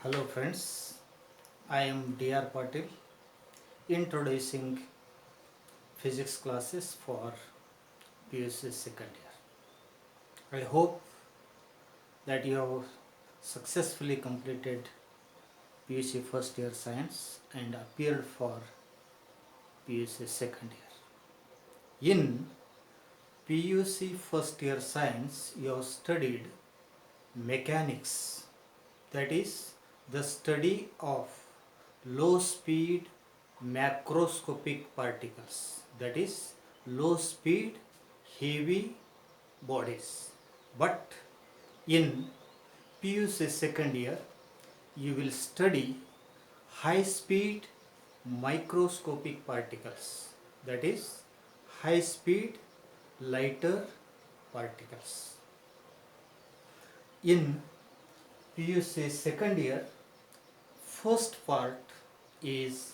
Hello friends, I am Dr. Patil introducing physics classes for PUC second year. I hope that you have successfully completed PUC first year science and appeared for PUC second year. In PUC first year science you have studied mechanics, that is the study of low speed macroscopic particles, that is low speed heavy bodies. But in PUC second year you will study high speed microscopic particles, that is high speed lighter particles. In PUC second year, first part is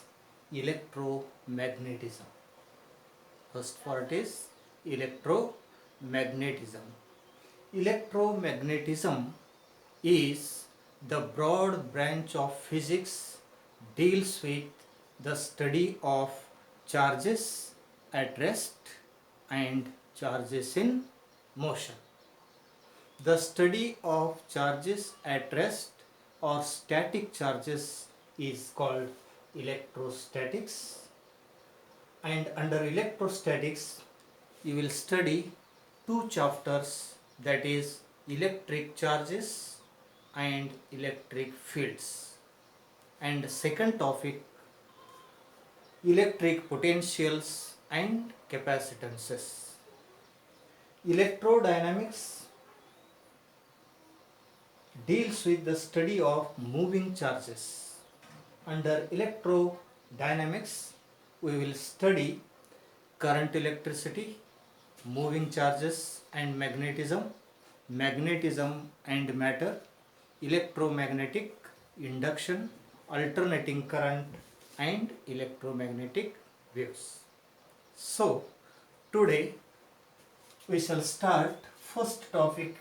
electromagnetism. First part is electromagnetism. Electromagnetism is the broad branch of physics deals with the study of charges at rest and charges in motion. The study of charges at rest or static charges is called electrostatics, and under electrostatics you will study two chapters, that is electric charges and electric fields, and second topic electric potentials and capacitances. Electrodynamics deals with the study of moving charges. Under electrodynamics, we will study current, electricity, moving charges and magnetism, magnetism and matter, electromagnetic induction, alternating current and electromagnetic waves. So, today we shall start first topic,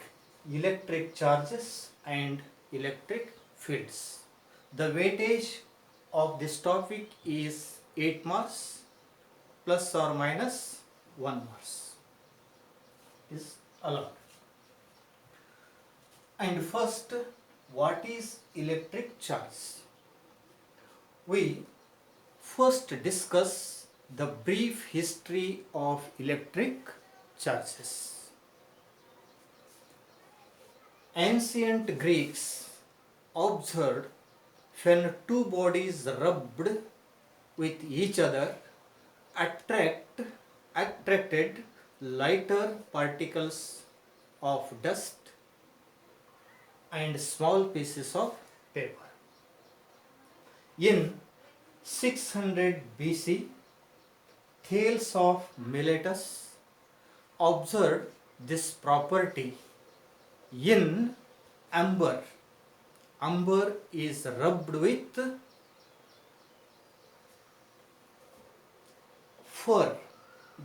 electric charges and electric fields. The weightage of this topic is 8 marks plus or minus 1 marks is allowed. And first, what is electric charge? We first discuss the brief history of electric charges. Ancient Greeks observed when two bodies rubbed with each other attracted lighter particles of dust and small pieces of paper. In 600 BC, Thales of Miletus observed this property in amber. Amber is rubbed with fur,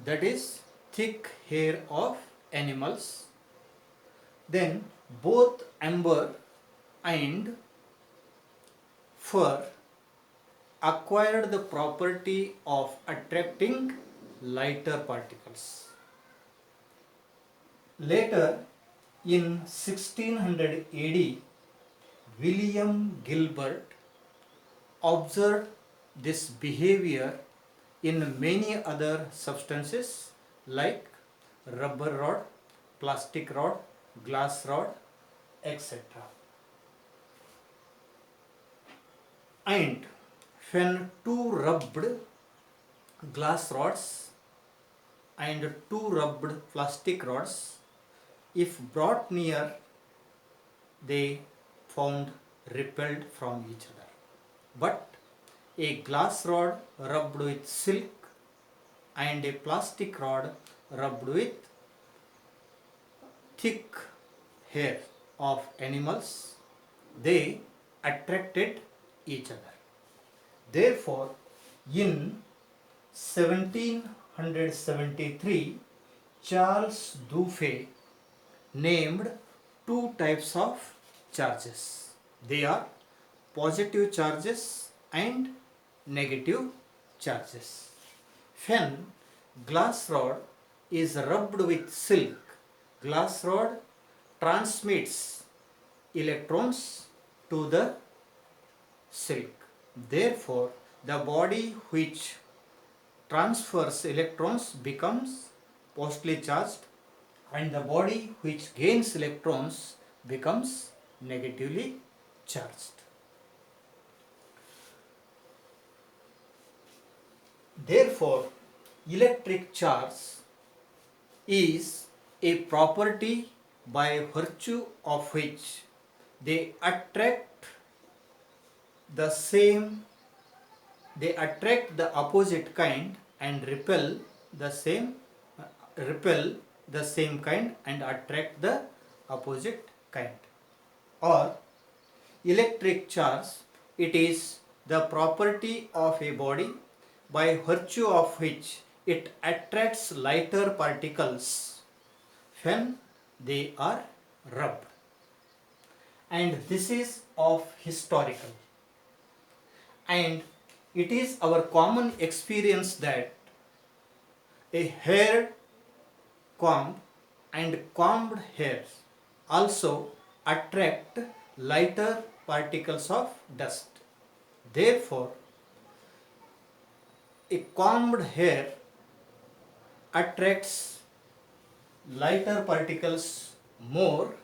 that is thick hair of animals. Then both amber and fur acquired the property of attracting lighter particles. Later, in 1600 AD, William Gilbert observed this behavior in many other substances like rubber rod, plastic rod, glass rod, etc. And when two rubbed glass rods and two rubbed plastic rods, if brought near, they found repelled from each other. But a glass rod rubbed with silk and a plastic rod rubbed with thick hair of animals, they attracted each other. Therefore, in 1773, Charles Dufay named two types of charges. They are positive charges and negative charges. When glass rod is rubbed with silk, glass rod transmits electrons to the silk. Therefore, the body which transfers electrons becomes positively charged and the body which gains electrons becomes negatively charged. Therefore, electric charge is a property by virtue of which they attract the same, they attract the opposite kind and repel the same kind and attract the opposite kind. Or electric charge, it is the property of a body by virtue of which it attracts lighter particles when they are rubbed. And this is of historical. And it is our common experience that a hair comb and combed hairs also attract lighter particles of dust. Therefore, a combed hair attracts lighter particles more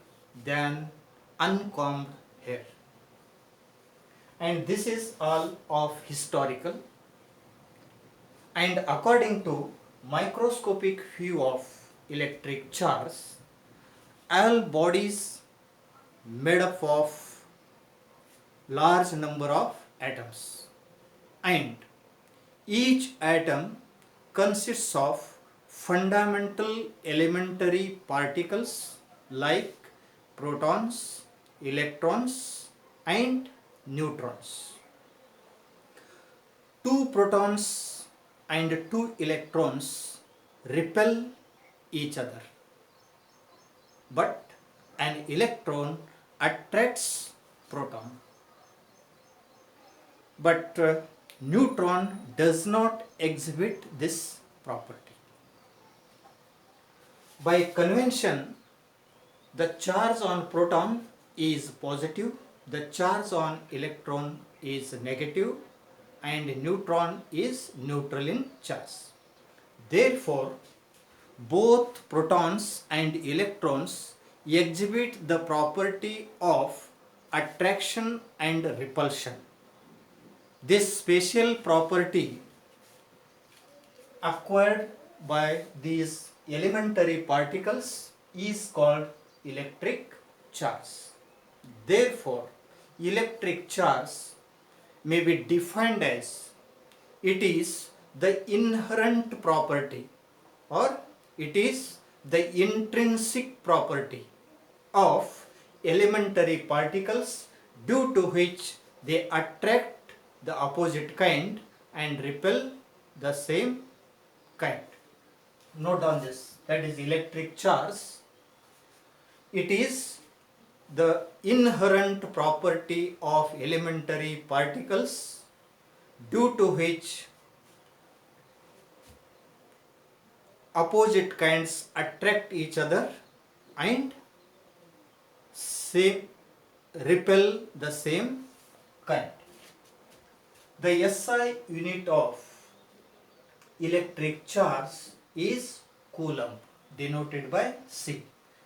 than uncombed hair. And this is all of historical. And according to microscopic view of electric charge, all bodies made up of large number of atoms, and each atom consists of fundamental elementary particles like protons, electrons and neutrons. Two protons and two electrons repel each other, but an electron attracts proton. But neutron does not exhibit this property. By convention, the charge on proton is positive, the charge on electron is negative, and neutron is neutral in charge. Therefore, both protons and electrons exhibit the property of attraction and repulsion. This special property acquired by these elementary particles is called electric charge. Therefore, electric charge may be defined as it is the inherent property or it is the intrinsic property of elementary particles due to which they attract the opposite kind and repel the same kind. Note on this, that is electric charge. It is the inherent property of elementary particles due to which opposite kinds attract each other and repel the same kind. The SI unit of electric charge is coulomb, denoted by C,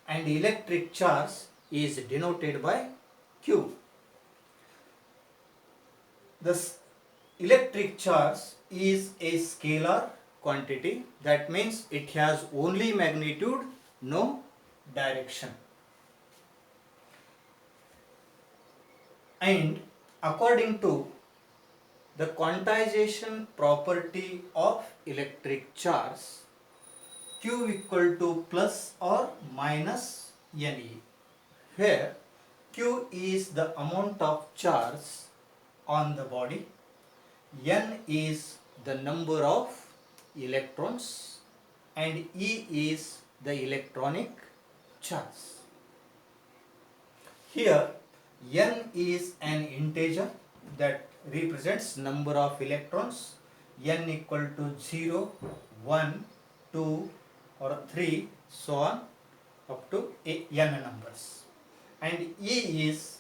and electric charge is denoted by Q. This electric charge is a scalar quantity, that means it has only magnitude, no direction. And according to the quantization property of electric charge, Q equal to plus or minus Ne, where Q is the amount of charge on the body, N is the number of electrons, and E is the electronic charge. Here, N is an integer that represents number of electrons. N equal to 0, 1, 2 or 3, so on up to n numbers. And E is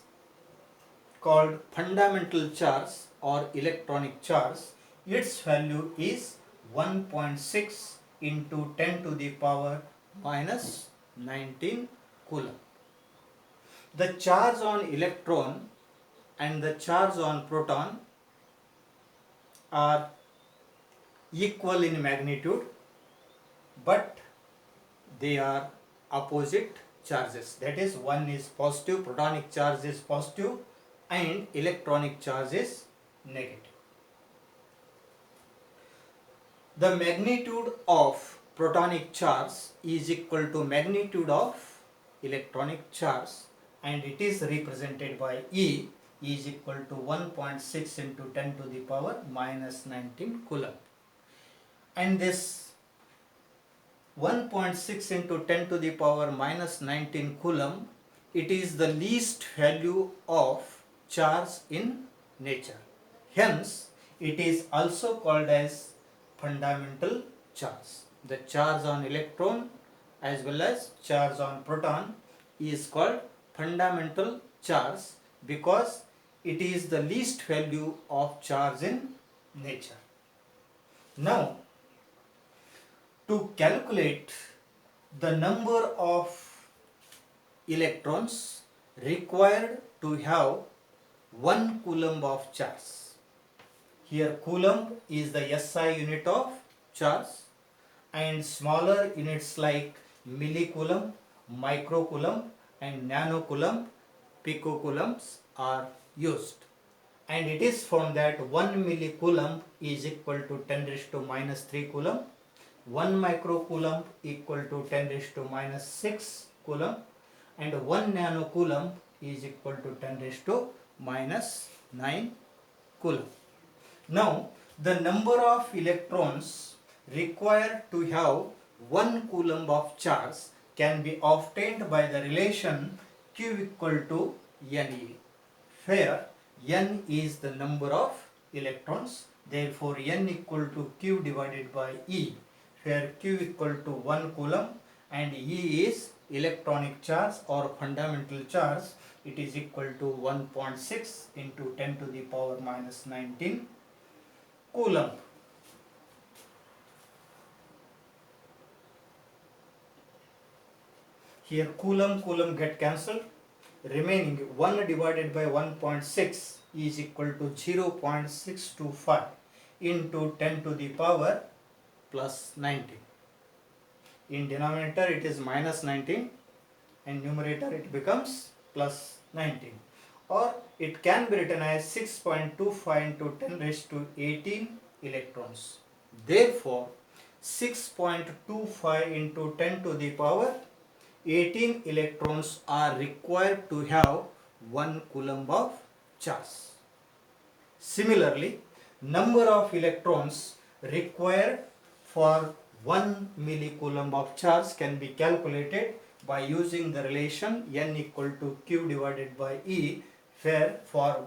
called fundamental charge or electronic charge. Its value is 1.6 into 10 to the power minus 19 coulomb. The charge on electron and the charge on proton are equal in magnitude, but they are opposite charges. That is, one is positive, protonic charge is positive, and electronic charge is negative. The magnitude of protonic charge is equal to magnitude of electronic charge, and it is represented by E is equal to 1.6 into 10 to the power minus 19 coulomb. And this 1.6 into 10 to the power minus 19 coulomb, it is the least value of charge in nature. Hence, it is also called as fundamental charge. The charge on electron as well as charge on proton is called fundamental charge because it is the least value of charge in nature. Now, to calculate the number of electrons required to have 1 coulomb of charge. Here coulomb is the SI unit of charge, and smaller units like millicoulomb, microcoulomb and nanocoulomb, picocoulombs are used. And it is found that 1 millicoulomb is equal to 10 raised to minus 3 coulomb, 1 microcoulomb equal to 10 raised to minus 6 coulomb, and 1 nanocoulomb is equal to 10 raised to minus 9 coulomb. Now, the number of electrons required to have 1 coulomb of charge can be obtained by the relation Q equal to Ne, where N is the number of electrons. Therefore, N equal to Q divided by E, where Q equal to 1 coulomb and E is electronic charge or fundamental charge. It is equal to 1.6 into 10 to the power minus 19 coulomb. Here coulomb get cancelled, remaining 1 divided by 1.6 is equal to 0.625 into 10 to the power plus 19. In denominator it is minus 19 and numerator it becomes plus 19, or it can be written as 6.25 into 10 raised to 18 electrons. Therefore, 6.25 into 10 to the power 18 electrons are required to have 1 coulomb of charge. Similarly, number of electrons required for 1 millicoulomb of charge can be calculated by using the relation N equal to Q divided by E, where for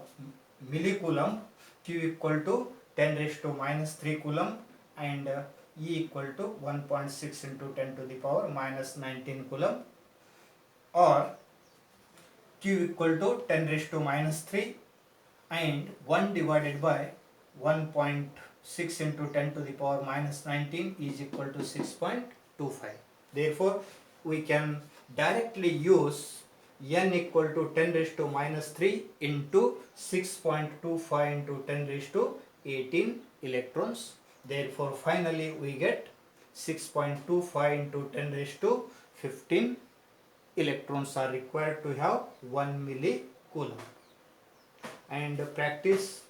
millicoulomb Q equal to 10 raised to minus 3 coulomb and E equal to 1.6 into 10 to the power minus 19 coulomb, or Q equal to 10 raised to minus 3 and 1 divided by 1.6 into 10 to the power minus 19 is equal to 6.25. Therefore, we can directly use N equal to 10 raised to minus 3 into 6.25 into 10 raised to 18 electrons. Therefore, finally we get 6.25 into 10 raised to 15 electrons are required to have 1 millicoulomb. And practice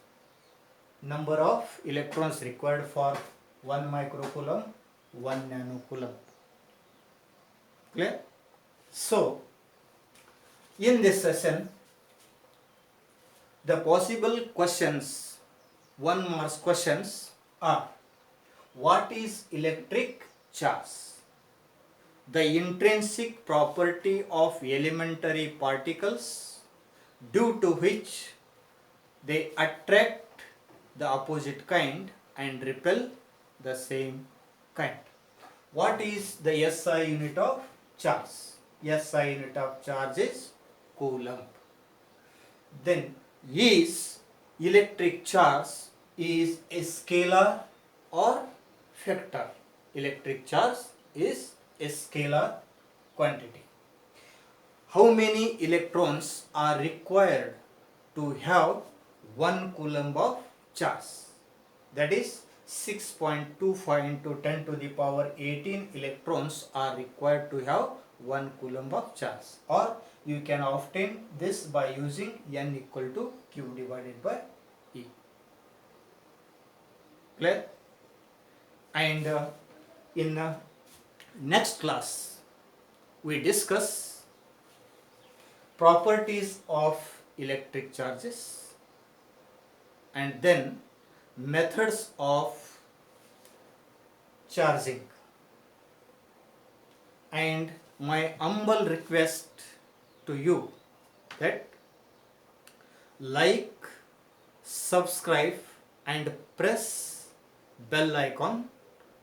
number of electrons required for 1 microcoulomb, 1 nanocoulomb. Clear? So, in this session, the possible questions, 1 mark questions are: what is electric charge? The intrinsic property of elementary particles, due to which they attract the opposite kind and repel the same kind. What is the SI unit of charge? SI unit of charge is coulomb. Then is electric charge is a scalar or vector? Electric charge is a scalar quantity. How many electrons are required to have 1 coulomb of charge? That is 6.25 into 10 to the power 18 electrons are required to have 1 coulomb of charge, or you can obtain this by using N equal to Q divided by E. Clear? And in next class we discuss properties of electric charges and then methods of charging. And my humble request to you that like, subscribe and press bell icon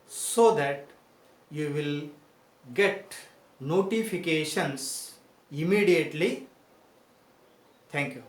so that you will get notifications immediately. Thank you.